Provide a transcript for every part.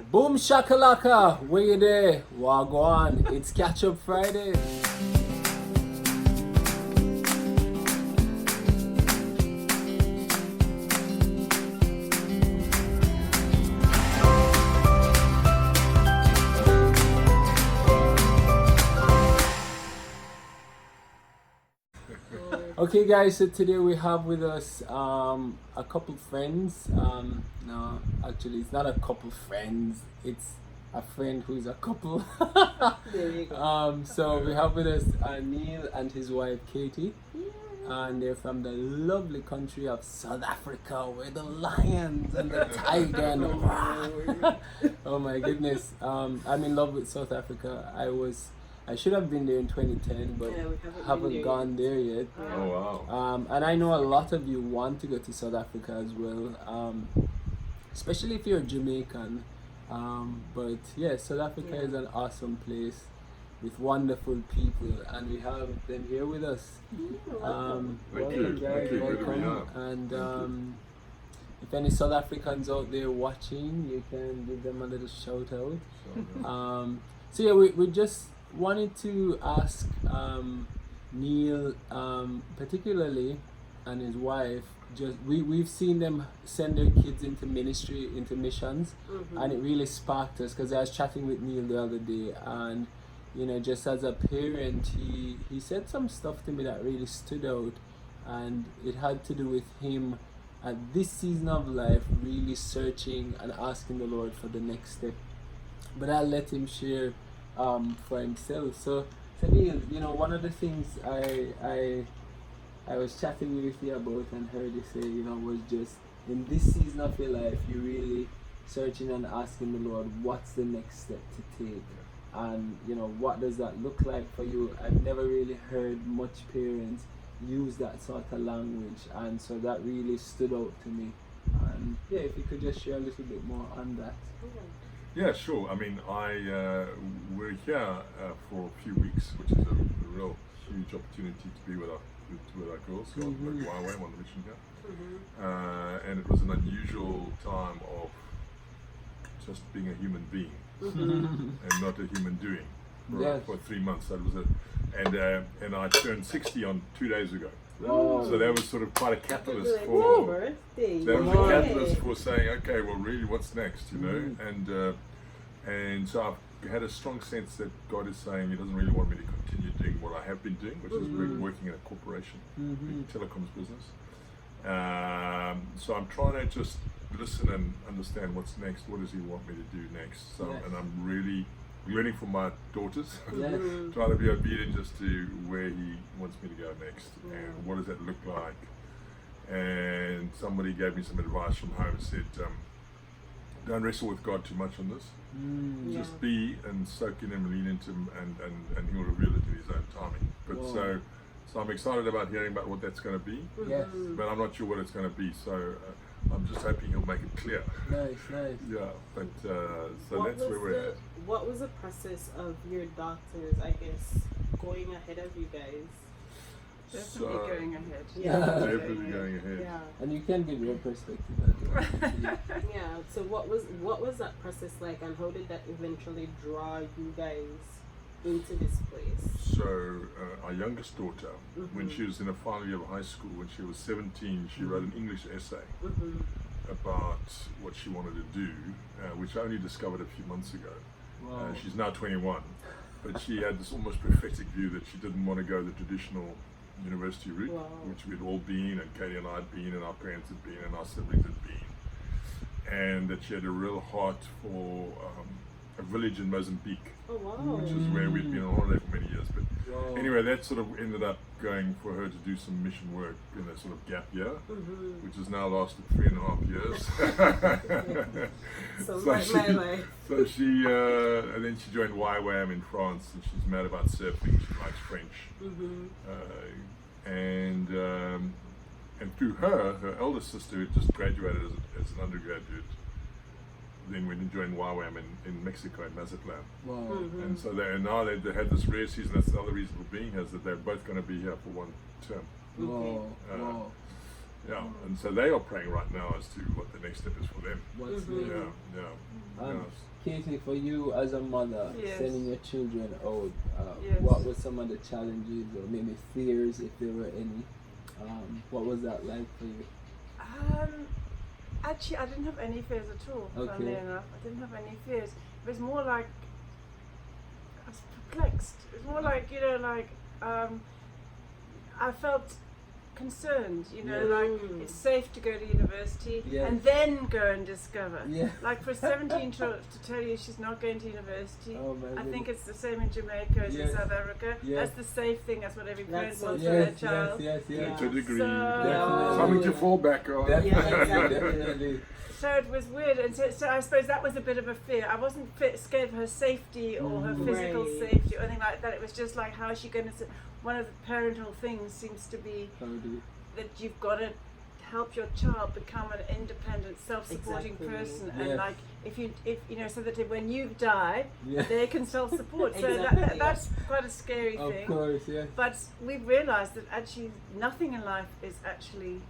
Boom shakalaka, where you there? Wagwan, it's Catch Up Friday. Okay guys, so today we have with us a couple friends. No, actually it's not a couple friends, it's a friend who's a couple. There you go. So we have with us Neil and his wife Katy. And they're from the lovely country of South Africa, where the lions and the tiger and the oh my goodness. I'm in love with South Africa. I should have been there in 2010, but Yeah, we haven't haven't been there gone there yet. Oh wow. And I know a lot of you want to go to South Africa as well, especially if you're Jamaican. But yeah, South Africa is an awesome place with wonderful people, and we have them here with us. Thank Welcome, you. guys, Thank you. Good to be welcome. And if any South Africans out there watching, you can give them a little shout out. So yeah, we just wanted to ask Neil, particularly, and his wife. Just we've seen them send their kids into ministry, into missions, and it really sparked us because I was chatting with Neil the other day, and you know, just as a parent, he said some stuff to me that really stood out, and it had to do with him at this season of life really searching and asking the Lord for the next step. But I'll let him share for himself. So Neil, you know, one of the things I was chatting with you about and heard you say, you know, was just in this season of your life, you're really searching and asking the Lord, what's the next step to take? And, you know, what does that look like for you? I've never really heard much parents use that sort of language, and so that really stood out to me. And yeah, if you could just share a little bit more on that. Yeah, sure. I mean, we're here for a few weeks, which is a real huge opportunity to be with our girls. So I'm on the mission here, and it was an unusual time of just being a human being and not a human doing for 3 months. That was it, and I turned 60 on 2 days ago. Wow. So that was sort of quite a catalyst Happy for. birthday. That was a catalyst for saying, okay, well, really, what's next, you know? And so I've had a strong sense that God is saying He doesn't really want me to continue doing what I have been doing, which is working in a corporation, big telecoms business. So I'm trying to just listen and understand what's next. What does He want me to do next? So, and I'm really waiting for my daughters, trying to be obedient just to where He wants me to go next, and what does that look like. And somebody gave me some advice from home, said, don't wrestle with God too much on this. Just be and soak in Him, lean into Him, and He'll reveal it in His own timing. But so I'm excited about hearing about what that's going to be. Yes. But I'm not sure what it's going to be. So I'm just hoping He'll make it clear. Nice. Yeah. But so that's where we're at. What was the process of your daughters, I guess, going ahead of you guys? Definitely going ahead. Definitely going ahead. Yeah. And you can give your perspective as well. Yeah. So what was that process like, and how did that eventually draw you guys into this place? So our youngest daughter, when she was in the final year of high school, when she was 17, she wrote an English essay about what she wanted to do, which I only discovered a few months ago. Wow. She's now 21, but she had this almost prophetic view that she didn't want to go the traditional university route, which we'd all been, and Katy and I had been, and our parents had been, and our siblings had been, and that she had a real heart for a village in Mozambique, which is where we'd been on holiday for many years. But anyway, that sort of ended up going for her to do some mission work in a sort of gap year, which has now lasted 3.5 years. So like my life. So she, and then she joined YWAM in France, and she's mad about surfing. She likes French, and through her eldest sister, who just graduated as an undergraduate, then went and joined YWAM in Mexico, in Mazatlan. Wow. And so they had this rare season. That's the other reason for being here, is that they're both going to be here for one term. Wow. Yeah, and so they are praying right now as to what the next step is for them. What's next? Yeah. Yes. Katie, for you as a mother, Yes. sending your children out, Yes. what were some of the challenges or maybe fears, if there were any? What was that like for you? Actually, I didn't have any fears at all. Okay. Funnily enough, I didn't have any fears. It was more like I was perplexed. It was more like I felt concerned. Like it's safe to go to university Yes. and then go and discover. Yeah. Like for a 17-year-old to tell you she's not going to university. Oh my I think goodness. it's the same in Jamaica as Yes. in South Africa. Yes. That's the safe thing. That's what every parent That's wants so for their Yes, child. yes, yes. To a degree, So- something to fall back on. Definitely, Yeah, definitely. So it was weird, and so I suppose that was a bit of a fear. I wasn't scared of her safety or her physical Right. safety or anything like that. It was just like, how is she going to? One of the parental things seems to be How do you- that you've got to help your child become an independent, self-supporting Exactly. person, Yes. and like if so that when you die, Yeah. they can self-support. So Exactly. that's quite a scary Of thing. course, yes. But we've realised that actually nothing in life is actually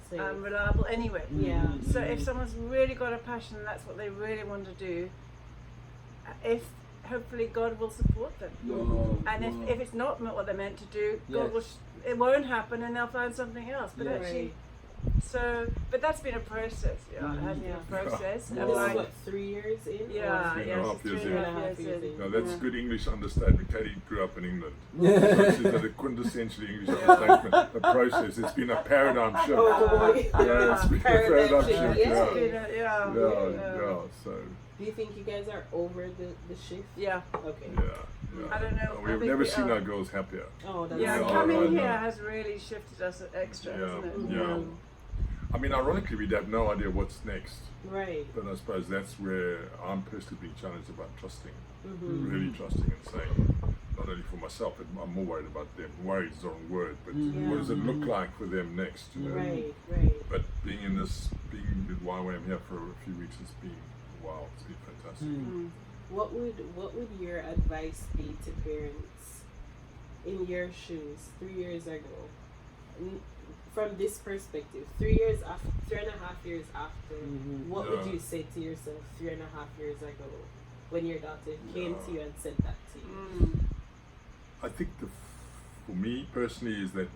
So, reliable anyway. yeah. So if someone's really got a passion and that's what they really want to do, if hopefully God will support them. Whoa, And whoa. if it's not what they're meant to do, God Yes. will it won't happen and they'll find something else. But Yeah. actually, Right. but that's been a process. Yeah, it has been Yeah. a process. Yeah. And This Wow. is like, what, 3 years in? yeah, Three and a yeah, half she's years 3.5 in. years in. Now that's Yeah. good English understatement. Katie grew up in England. Yeah. So she's got a quintessentially English understatement. The process. It's been a paradigm shift. Oh boy. Yeah, it's been a paradigm shift. Yeah. Yeah. It's been Yeah, yeah. So Do you think you guys are over the shift? Yeah. Okay. yeah. I don't know. I We've think never we seen are. our girls happier. Oh, that's Yeah, Yeah, coming I know. here has really shifted us extra, Yeah, hasn't it? yeah. I mean, ironically, we'd have no idea what's next. Right. But I suppose that's where I'm personally being challenged about trusting, Mm-hmm. really trusting and saying, not only for myself, but I'm more worried about them. Worried is the wrong word, but Mhm. what does it look like for them next? You know? Right, right. But being with YWAM here for a few weeks has been, wow, it's been fantastic. Mm. What would your advice be to parents in your shoes 3 years ago? From this perspective, 3.5 years after, Mhm. what Yeah. would you say to yourself 3.5 years ago when your daughter came to you and said that to you? I think for me personally is that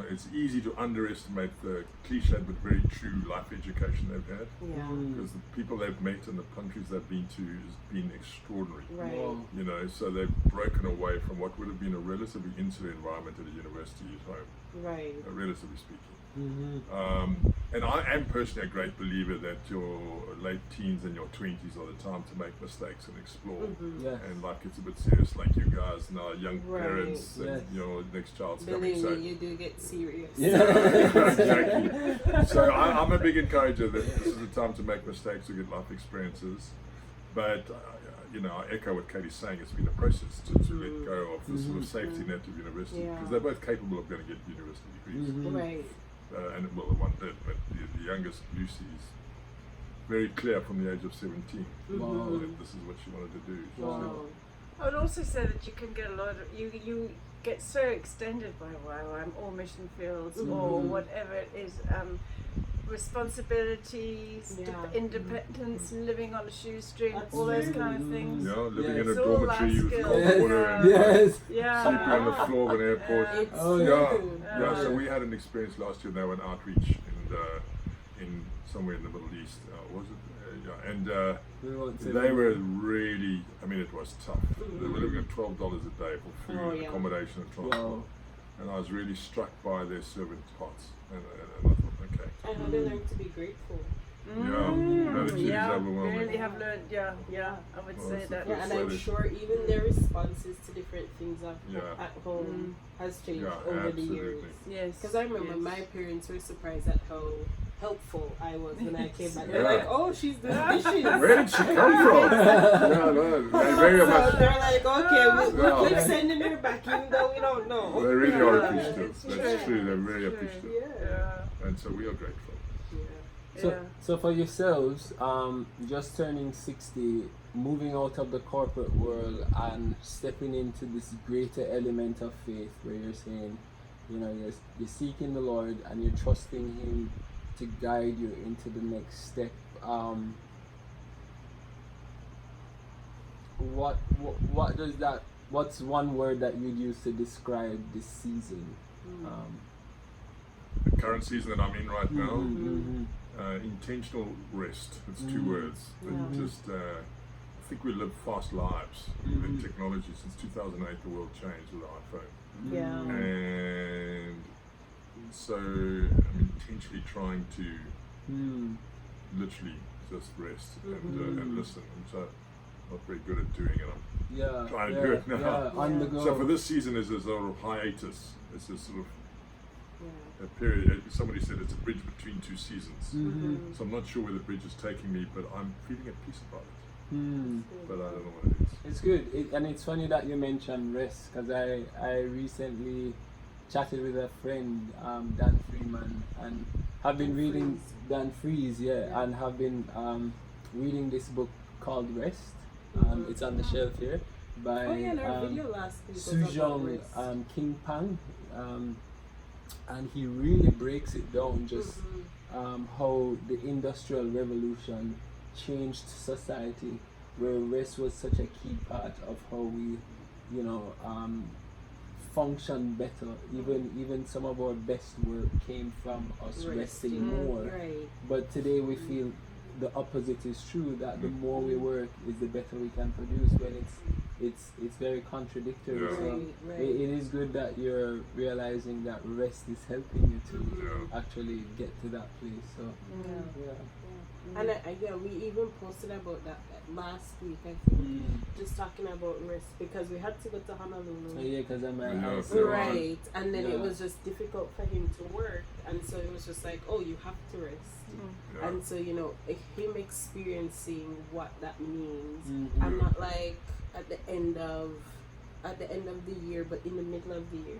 it's easy to underestimate the cliched but very true life education they've had. Yeah. Because the people they've met and the countries they've been to has been extraordinary. Right. Wow. You know, so they've broken away from what would have been a relatively insular environment at a university at home, Right. relatively speaking. Mhm. And I am personally a great believer that your late teens and your 20s are the time to make mistakes and explore. Mm-hmm. Yes. And like it's a bit serious, like you guys now, young Right. parents, Yes. and your next child's coming. Believe So me, you do get serious. Yeah. exactly. So I'm a big encourager that this is the time to make mistakes, to get life experiences. But you know, I echo what Katie's saying. It's been a process to let go of the sort of safety net of university, Yeah. because they're both capable of going to get university degrees. Mhm. Right. And well, the one did, but the youngest, Lucy, is very clear from the age of 17 Wow. that this is what she wanted to do. She Wow. said, Wow. I would also say that you can get a lot of you get so extended by YWAM or mission fields or Mhm. whatever it is, responsibilities, Yeah. independence, living on a shoestring, all those Absolutely. kind of things. you know, living Yes. in a It's all dormitory life with skills. cold Yes. water and Yes. Yeah. sleeping on the floor of an airport. Yeah. It's Oh, true. Yeah, so we had an experience last year. They were an outreach in somewhere in the Middle East. Was it? Yeah, and We won't say they that. were really. I mean, it was tough. They were living on $12 a day for food, Oh, yeah. accommodation, and transport. Wow. And I was really struck by their servant hearts. And I thought, okay, I had to learn to be grateful. gratitude is yeah, overwhelming. really have learned. Yeah, I would Well, say it's that. a- Yeah, and So I'm they- sure even their responses to different things Yeah. at home has changed Yeah, over the years. absolutely. Yes. Because I remember yes. my parents were surprised at how helpful I was when I came back. They're Yeah. like, "Oh, she's doing dishes." Where did she come from? No, they very So much. they're like, "Okay, we'll keep Yeah. sending her back, even though we don't know." They really are Yeah, appreciative. it's That's true. true. They're very It's appreciative, Yeah. and so we are grateful. Yeah. So, Yeah. so for yourselves, just turning 60, moving out of the corporate world and stepping into this greater element of faith where you're saying, you know, you're seeking the Lord and you're trusting Him to guide you into the next step. what does that? What's one word that you'd use to describe this season? The current season that I'm in right now, Mm-hmm. intentional rest. It's two words. It just, I think we live fast lives with technology. Since 2008, the world changed with the iPhone. Yeah. And so I'm intentionally trying to literally just rest and listen. And so I'm not very good at doing it. I'm trying to do it now. Yeah, on the go. So for this season is a sort of hiatus. It's a sort of a period. Somebody said it's a bridge between two seasons. So I'm not sure where the bridge is taking me, but I'm feeling at peace about it. But I don't know what it is. It's good, and it's funny that you mentioned rest, because I recently chatted with a friend, Dan Freeman, and have been reading Dan Freeze, and have been reading this book called Rest. It's on the shelf here by our video last week was about Sujong rest. King Pang, and he really breaks it down just how the Industrial Revolution changed society, where rest was such a key part of how we, function better. Even some of our best work came from us resting more. Right. But today we feel the opposite is true, that the more we work is the better we can produce, when it's very contradictory. Yeah. So Right. it is good that you're realizing that rest is helping you to actually get to that place. So And we even posted about that last week, I think, just talking about rest, because we had to go to Honolulu. yeah, because I'm at house. Right, and then it was just difficult for him to work, and so it was just like, oh, you have to rest. And so, him experiencing what that means, and not like at the end of the year, but in the middle of the year,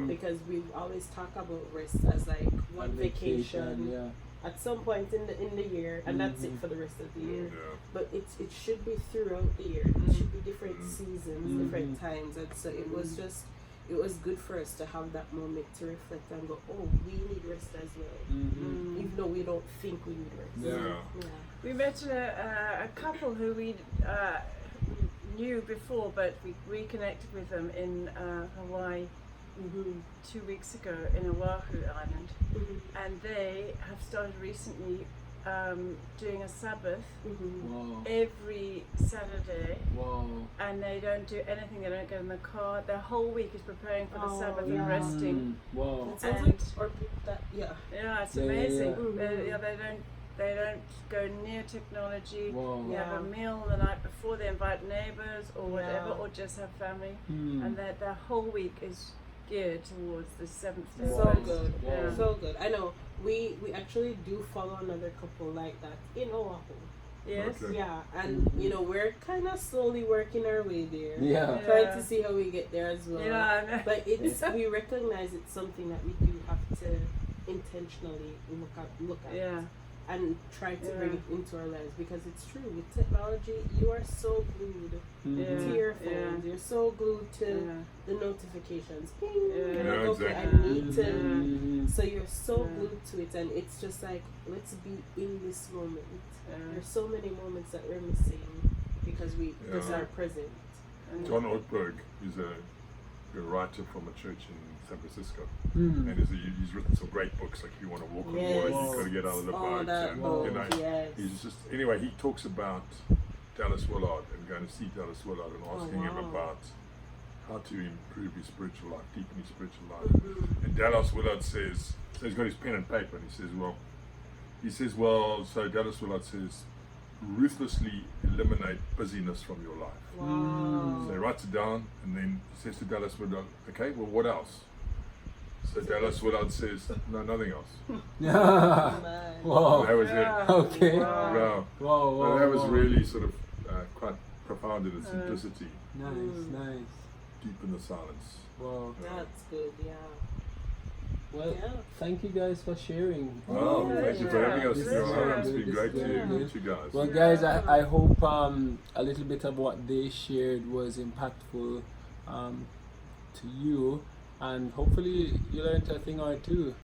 because we always talk about rest as like one vacation at some point in the year, and that's it for the rest of the year. But it should be throughout the year. It should be different seasons, different times, and so it was good for us to have that moment to reflect and go, oh, we need rest as well, even though we don't think we need rest. We met a couple who we knew before, but we reconnected with them in Hawaii 2 weeks ago in Oahu Island, and they have started recently doing a Sabbath every Saturday, and they don't do anything. They don't get in the car. Their whole week is preparing for the Sabbath and resting. It sounds like it's amazing. They don't go near technology. They have a meal the night before. They invite neighbors or whatever, or just have family, and their whole week is geared towards the seventh day. So good, so good. I know we actually do follow another couple like that in Oahu. Yes. Okay. Yeah, and we're kind of slowly working our way there. Trying to see how we get there as well. Yeah. But we recognize it's something that we do have to intentionally look at. And try to bring it into our lives, because it's true, with technology you are so glued to your phone. You're so glued to the notifications. Ping. You're like, okay, I need to. So you're so glued to it, and it's just like, let's be in this moment. There's so many moments that we're missing because we just are present. John Ortberg is a writer from a church in San Francisco, and he's written some great books, like If You Want to Walk on Water, You've Got to Get Out of the Boat. He's just, anyway, he talks about Dallas Willard and going to see Dallas Willard and asking him about how to improve his spiritual life, deepen his spiritual life. And Dallas Willard says, so he's got his pen and paper, and he says, so Dallas Willard says, ruthlessly eliminate busyness from your life. So he writes it down, and then he says to Dallas Willard, okay, well, what else? So Dallas Willard says, no, nothing else. Wow. That was it. Okay. Wow. Well, that was really sort of quite profound in its simplicity. Nice. Deep in the silence. Wow. That's good, Well, thank you guys for sharing. Thank you for having us. It's been great to meet you guys. Well, guys, I hope a little bit of what they shared was impactful to you, and hopefully you learned a thing or two.